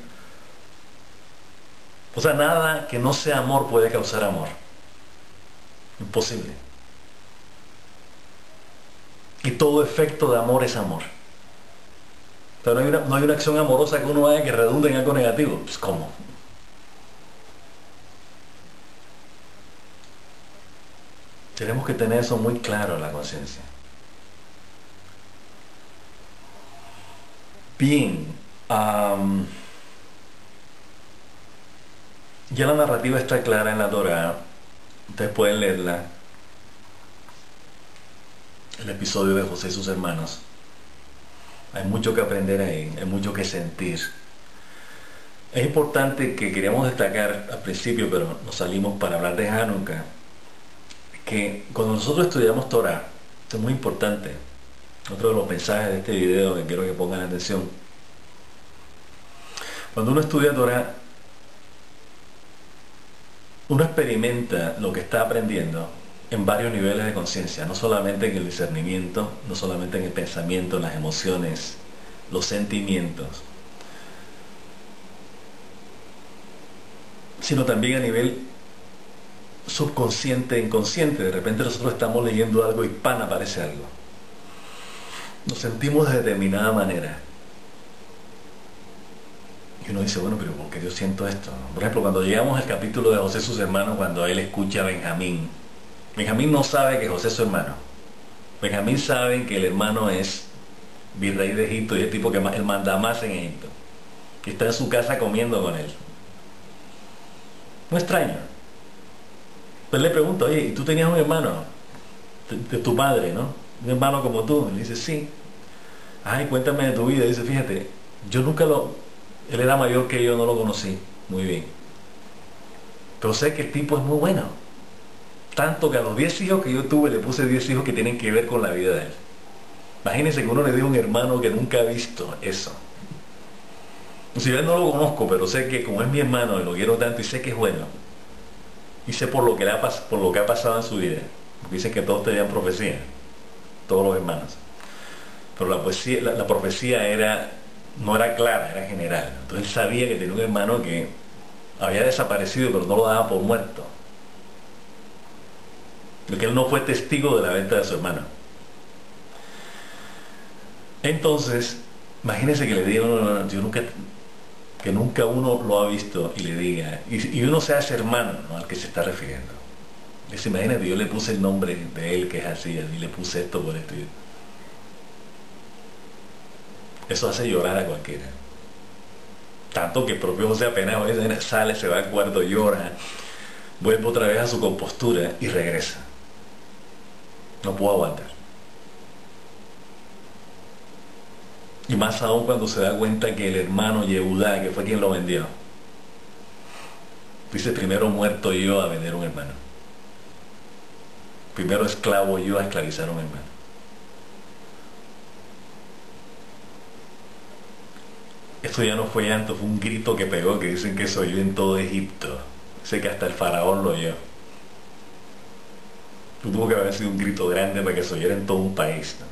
O sea, nada que no sea amor puede causar amor. Imposible. Y todo efecto de amor es amor. Pero no hay una acción amorosa que uno haga que redunde en algo negativo. Pues, ¿cómo? Tenemos que tener eso muy claro en la conciencia. Bien, ya la narrativa está clara en la Torá. Ustedes pueden leerla. El episodio de José y sus hermanos. Hay mucho que aprender ahí, hay mucho que sentir. Es importante que queríamos destacar al principio, pero nos salimos para hablar de Hanukkah, que cuando nosotros estudiamos Torah, esto es muy importante, otro de los mensajes de este video que quiero que pongan atención. Cuando uno estudia Torah, uno experimenta lo que está aprendiendo en varios niveles de conciencia, no solamente en el discernimiento, no solamente en el pensamiento, en las emociones, los sentimientos, sino también a nivel subconsciente e inconsciente. De repente nosotros estamos leyendo algo y ¡pan! Aparece algo. Nos sentimos de determinada manera. Y uno dice, bueno, pero ¿por qué yo siento esto? Por ejemplo, cuando llegamos al capítulo de José y sus hermanos, cuando él escucha a Benjamín. Benjamín no sabe que José es su hermano. Benjamín sabe que el hermano es virrey de Egipto y el tipo que el mandamás en Egipto. Que está en su casa comiendo con él. No extraño. Pues le pregunta, oye, ¿y tú tenías un hermano? De tu padre, ¿no? Un hermano como tú. Y le dice, sí. Ay, cuéntame de tu vida. Y dice, fíjate, yo nunca él era mayor que yo, no lo conocí muy bien. Pero sé que el tipo es muy bueno. Tanto que a los 10 hijos que yo tuve, le puse 10 hijos que tienen que ver con la vida de él. Imagínense que uno le dio un hermano que nunca ha visto eso. Si yo no lo conozco, pero sé que como es mi hermano y lo quiero tanto y sé que es bueno, y sé por lo que ha pasado en su vida, porque dicen que todos tenían profecía, todos los hermanos, pero la profecía no era clara, era general. Entonces él sabía que tenía un hermano que había desaparecido, pero no lo daba por muerto, porque él no fue testigo de la venta de su hermano. Entonces imagínense que le digan, que nunca uno lo ha visto y le diga, y uno sea ese hermano, ¿no?, al que se está refiriendo. Les imagínate, yo le puse el nombre de él que es así, y le puse esto por esto. Eso hace llorar a cualquiera. Tanto que el propio José apenas sale, se va al cuarto, llora, vuelve otra vez a su compostura y regresa. No puedo aguantar. Y más aún cuando se da cuenta que el hermano Yehudá, que fue quien lo vendió, dice, primero muerto yo a vender un hermano. Primero esclavo yo a esclavizar a un hermano. Esto ya no fue llanto, fue un grito que pegó, que dicen que se oyó en todo Egipto. Sé que hasta el faraón lo oyó. Tuvo que haber sido un grito grande para que se oyera en todo un país, ¿no?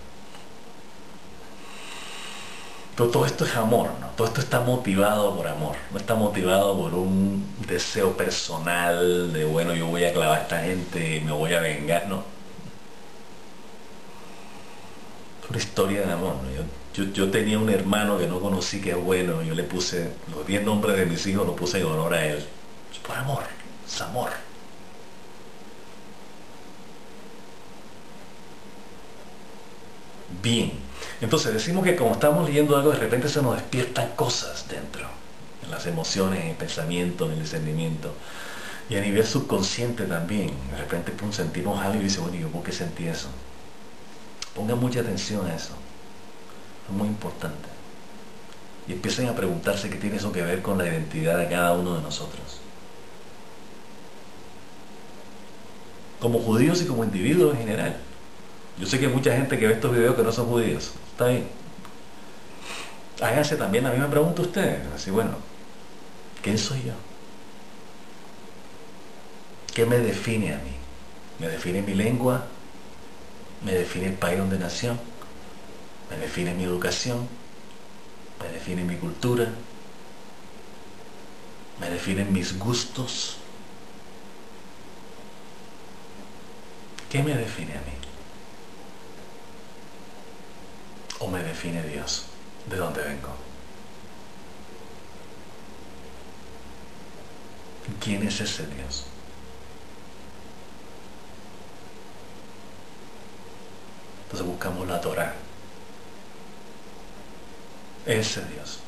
Pero todo esto es amor, ¿no? Todo esto está motivado por amor, no está motivado por un deseo personal de, bueno, yo voy a clavar a esta gente y me voy a vengar, no. Es una historia de amor, ¿no? Yo tenía un hermano que no conocí, que es bueno, yo le puse, los 10 nombres de mis hijos los puse en honor a él. Es por amor, es amor. Bien, entonces decimos que como estamos leyendo algo, de repente se nos despiertan cosas dentro, en las emociones, en el pensamiento, en el discernimiento, y a nivel subconsciente también. De repente sentimos algo y dice, bueno, ¿y yo por qué sentí eso? Pongan mucha atención a eso, es muy importante. Y empiecen a preguntarse qué tiene eso que ver con la identidad de cada uno de nosotros, como judíos y como individuos en general. Yo sé que hay mucha gente que ve estos videos que no son judíos. Está bien. Háganse también la misma pregunta ustedes. Así, bueno, ¿quién soy yo? ¿Qué me define a mí? ¿Me define mi lengua? ¿Me define el país donde nació? ¿Me define mi educación? ¿Me define mi cultura? ¿Me definen mis gustos? ¿Qué me define a mí? ¿O me define Dios? ¿De dónde vengo? ¿Quién es ese Dios? Entonces buscamos la Torá. Ese Dios.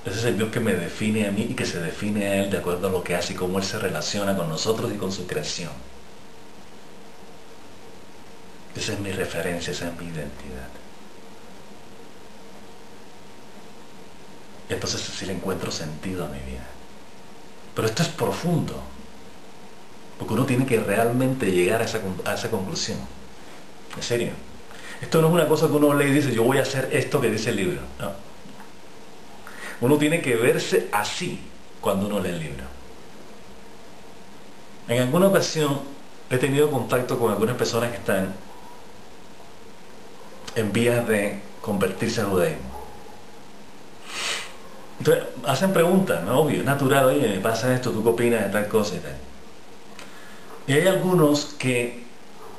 Ese es el Dios que me define a mí y que se define a Él de acuerdo a lo que hace y cómo Él se relaciona con nosotros y con su creación. Esa es mi referencia, esa es mi identidad. Entonces sí le encuentro sentido a mi vida. Pero esto es profundo, porque uno tiene que realmente llegar a esa conclusión. En serio. Esto no es una cosa que uno lee y dice, yo voy a hacer esto que dice el libro. No. Uno tiene que verse así cuando uno lee el libro. En alguna ocasión he tenido contacto con algunas personas que están en vías de convertirse al judaísmo. Entonces hacen preguntas, ¿no? Obvio, es natural, oye, me pasa esto, ¿tú qué opinas de tal cosa y tal? Y hay algunos que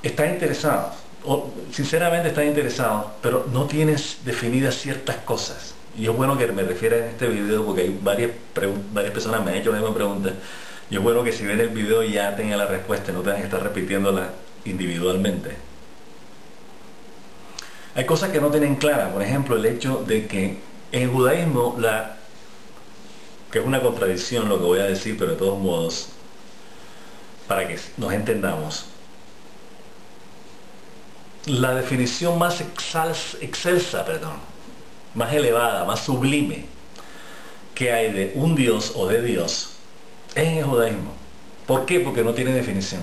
están interesados, o sinceramente están interesados, pero no tienes definidas ciertas cosas. Y es bueno que me refiera en este video porque hay varias personas me han hecho la misma pregunta. Y es bueno que si ven el video ya tengan la respuesta, no tengan que estar repitiéndola individualmente. Hay cosas que no tienen claras, por ejemplo, el hecho de que en el judaísmo, que es una contradicción lo que voy a decir, pero de todos modos, para que nos entendamos, la definición más excelsa, más elevada, más sublime que hay de un Dios o de Dios es en el judaísmo. ¿Por qué? Porque no tiene definición.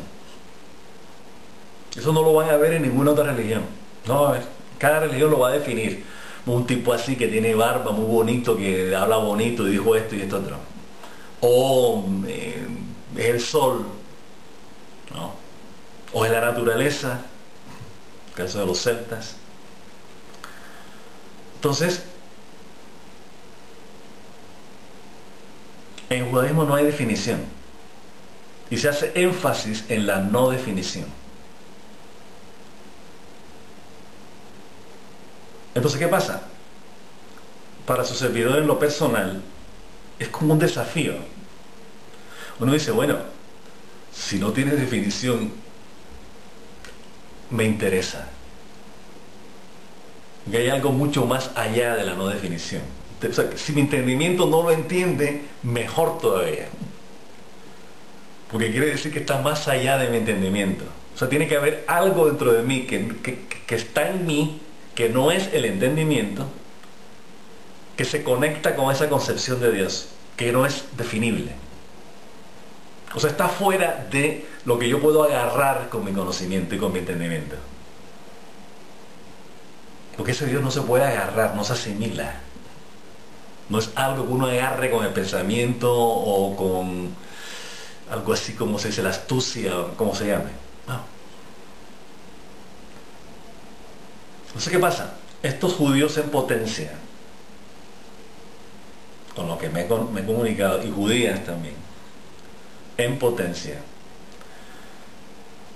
Eso no lo van a ver en ninguna otra religión. No va a ver. Cada religión lo va a definir. Un tipo así que tiene barba, muy bonito, que habla bonito y dijo esto y esto otro. O es el sol, ¿no? O es la naturaleza, el caso de los celtas. Entonces, en el judaísmo no hay definición y se hace énfasis en la no definición. Entonces, ¿qué pasa? Para su servidor en lo personal es como un desafío. Uno dice, bueno, si no tiene definición, me interesa. Que hay algo mucho más allá de la no definición. O sea, si mi entendimiento no lo entiende, mejor todavía. Porque quiere decir que está más allá de mi entendimiento. O sea, tiene que haber algo dentro de mí que está en mí, que no es el entendimiento, que se conecta con esa concepción de Dios, que no es definible. O sea, está fuera de lo que yo puedo agarrar con mi conocimiento y con mi entendimiento. Porque ese Dios no se puede agarrar, no se asimila. No es algo que uno agarre con el pensamiento o con algo así como se dice, la astucia, o como se llame. No. Entonces, ¿qué pasa? Estos judíos en potencia, con lo que me he comunicado, y judías también, en potencia,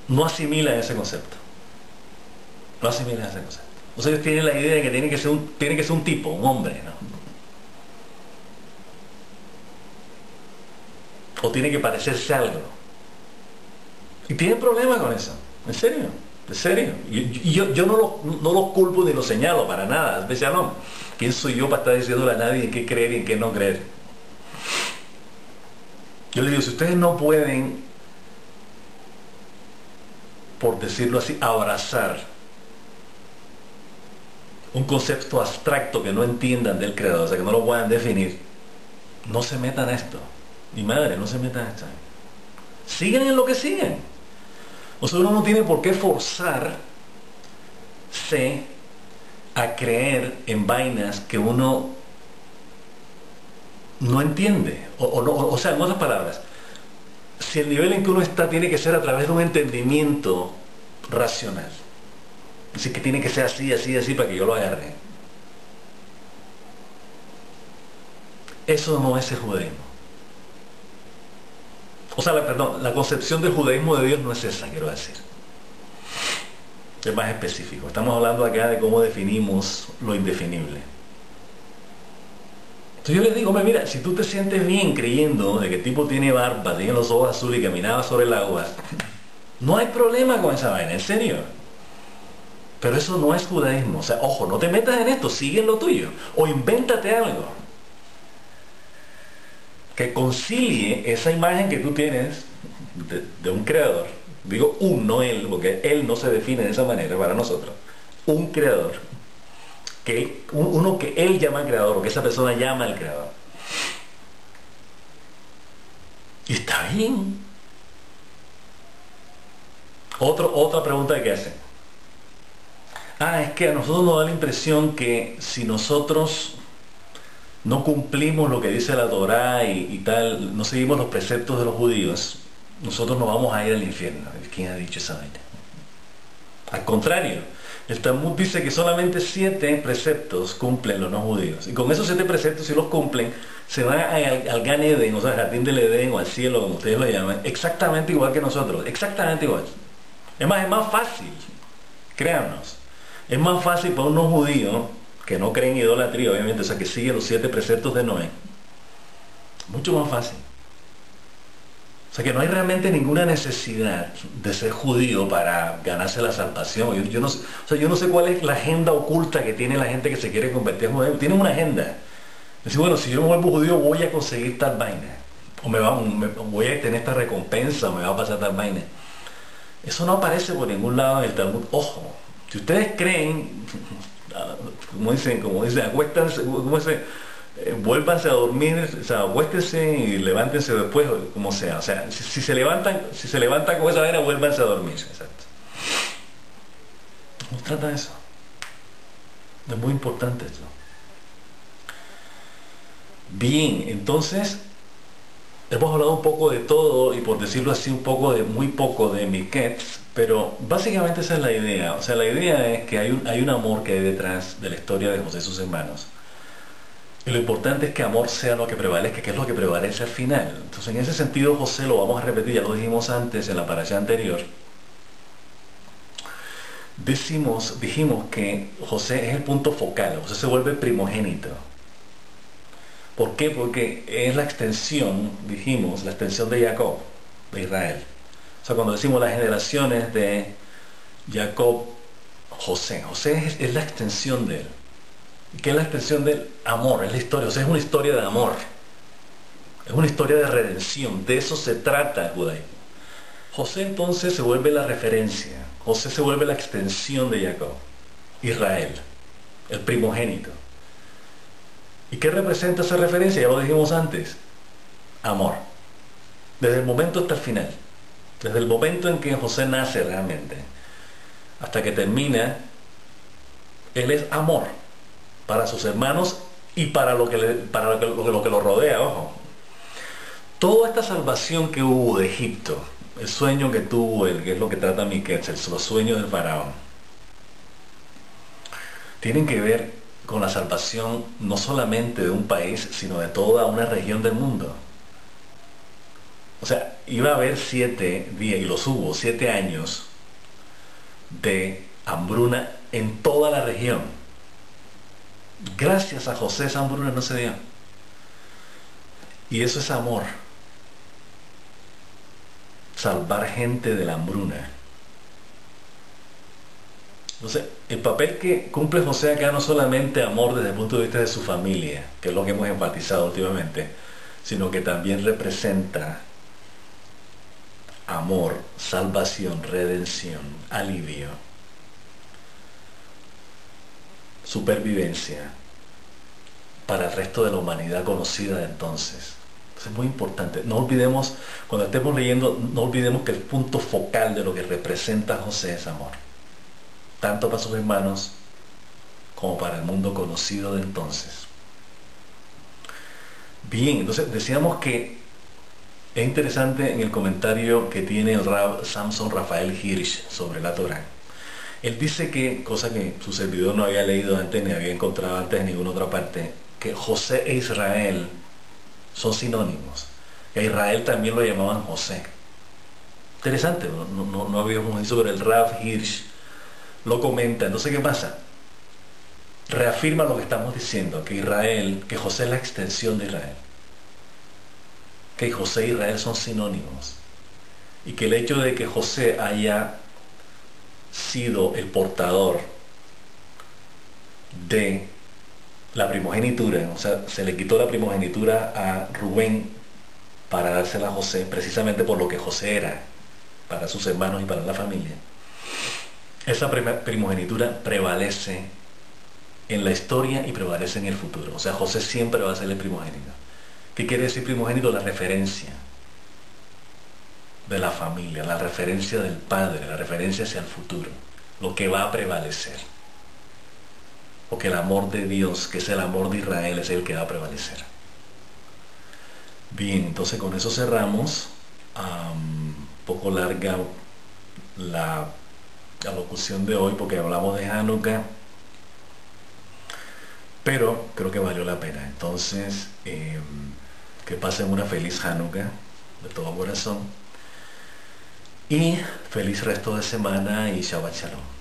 no asimilan ese concepto. No asimilan ese concepto. O sea, ellos tienen la idea de que tiene que ser un tipo, un hombre, ¿no? O tiene que parecerse algo. Y tienen problemas con eso. ¿En serio? ¿En serio? Y yo no los culpo ni los señalo para nada. Especial no. ¿Quién soy yo para estar diciéndole a nadie en qué creer y en qué no creer? Yo les digo, si ustedes no pueden, por decirlo así, abrazar un concepto abstracto que no entiendan del creador, o sea, que no lo puedan definir, no se metan a esto. Mi madre, no se metan a esto. Sigan en lo que siguen. O sea, uno no tiene por qué forzarse a creer en vainas que uno no entiende. O sea, en otras palabras, si el nivel en que uno está tiene que ser a través de un entendimiento racional. Así que tiene que ser así, así, así para que yo lo agarre. Eso no es el judaísmo. O sea, la concepción del judaísmo de Dios no es esa, quiero decir. Es más específico. Estamos hablando acá de cómo definimos lo indefinible. Entonces yo les digo, mira, si tú te sientes bien creyendo de que el tipo tiene barba, tiene los ojos azules y caminaba sobre el agua, No hay problema con esa vaina, en serio. Pero eso no es judaísmo. O sea, ojo, no te metas en esto, sigue en lo tuyo. O invéntate algo que concilie esa imagen que tú tienes de un creador. Digo un, no él, porque él no se define de esa manera para nosotros. Un creador. Uno que él llama creador, o que esa persona llama al creador. Y está bien. Otra pregunta que hacen. Es que a nosotros nos da la impresión que si nosotros no cumplimos lo que dice la Torá y tal, no seguimos los preceptos de los judíos, nosotros nos vamos a ir al infierno. ¿Quién ha dicho esa vaina? Al contrario, el Talmud dice que solamente 7 preceptos cumplen los no judíos. Y con esos 7 preceptos, si los cumplen, se van al Gan Eden, o sea, al jardín del Edén o al cielo, como ustedes lo llaman, exactamente igual que nosotros, exactamente igual. Es más fácil, créanos. Es más fácil para un no judío que no cree en idolatría, obviamente, o sea, que sigue los 7 preceptos de Noé. Mucho más fácil. O sea, que no hay realmente ninguna necesidad de ser judío para ganarse la salvación. Yo no sé cuál es la agenda oculta que tiene la gente que se quiere convertir en judío. Tienen una agenda. Decir, bueno, si yo me vuelvo judío voy a conseguir tal vaina. O voy a tener esta recompensa, o me va a pasar tal vaina. Eso no aparece por ningún lado en el Talmud. Ojo, si ustedes creen, como dicen, acuéstanse, vuélvanse a dormir, o sea, acuéstense y levántense después, como sea. O sea, si se levantan con esa vaina, vuélvanse a dormir. Exacto. No trata de eso. Es muy importante esto. Bien, entonces hemos hablado un poco de todo y, por decirlo así, muy poco de Miketz, pero básicamente esa es la idea. O sea, la idea es que hay un amor que hay detrás de la historia de José y sus hermanos. Y lo importante es que amor sea lo que prevalezca, que es lo que prevalece al final. Entonces, en ese sentido, José, lo vamos a repetir, ya lo dijimos antes en la parasha anterior. Dijimos que José es el punto focal, José se vuelve primogénito. ¿Por qué? Porque es la extensión, dijimos, la extensión de Jacob, de Israel. O sea, cuando decimos las generaciones de Jacob, José es la extensión de él. ¿Qué es la extensión del amor? Es la historia, o sea, es una historia de amor. Es una historia de redención, de eso se trata el judaísmo. José entonces se vuelve la referencia, José se vuelve la extensión de Jacob, Israel, el primogénito. ¿Y qué representa esa referencia? Ya lo dijimos antes, amor. Desde el momento hasta el final, desde el momento en que José nace realmente, hasta que termina, él es amor para sus hermanos y para lo que lo rodea, ojo. Toda esta salvación que hubo de Egipto, el sueño que tuvo él, que es lo que trata Miketz, los sueños del faraón, tienen que ver con la salvación no solamente de un país, sino de toda una región del mundo. O sea, iba a haber 7 días, y los hubo, 7 años de hambruna en toda la región. Gracias a José esa hambruna no se dio. Y eso es amor. Salvar gente de la hambruna. Entonces, el papel que cumple José acá no solamente amor desde el punto de vista de su familia, que es lo que hemos enfatizado últimamente, sino que también representa amor, salvación, redención, alivio, supervivencia para el resto de la humanidad conocida de entonces. Entonces es muy importante. No olvidemos, cuando estemos leyendo, no olvidemos que el punto focal de lo que representa José es amor. Tanto para sus hermanos como para el mundo conocido de entonces. Bien, entonces decíamos que es interesante en el comentario que tiene el Rab Samson Rafael Hirsch sobre la Torá. Él dice que, cosa que su servidor no había leído antes ni había encontrado antes en ninguna otra parte, que José e Israel son sinónimos. A Israel también lo llamaban José. Interesante, no habíamos visto, pero el Rab Hirsch lo comenta. Entonces, ¿qué pasa? Reafirma lo que estamos diciendo, que José es la extensión de Israel. Que José e Israel son sinónimos. y que el hecho de que José haya sido el portador de la primogenitura, o sea, se le quitó la primogenitura a Rubén para dársela a José, precisamente por lo que José era para sus hermanos y para la familia. Esa primogenitura prevalece en la historia y prevalece en el futuro. O sea, José siempre va a ser el primogénito. ¿Qué quiere decir primogénito? La referencia de la familia, la referencia del padre, la referencia hacia el futuro, lo que va a prevalecer. Porque el amor de Dios, que es el amor de Israel, es el que va a prevalecer. Bien, entonces con eso cerramos. Un poco larga la locución de hoy porque hablamos de Hanukkah, pero creo que valió la pena. Entonces, que pasen una feliz Hanukkah de todo corazón y feliz resto de semana y Shabbat Shalom.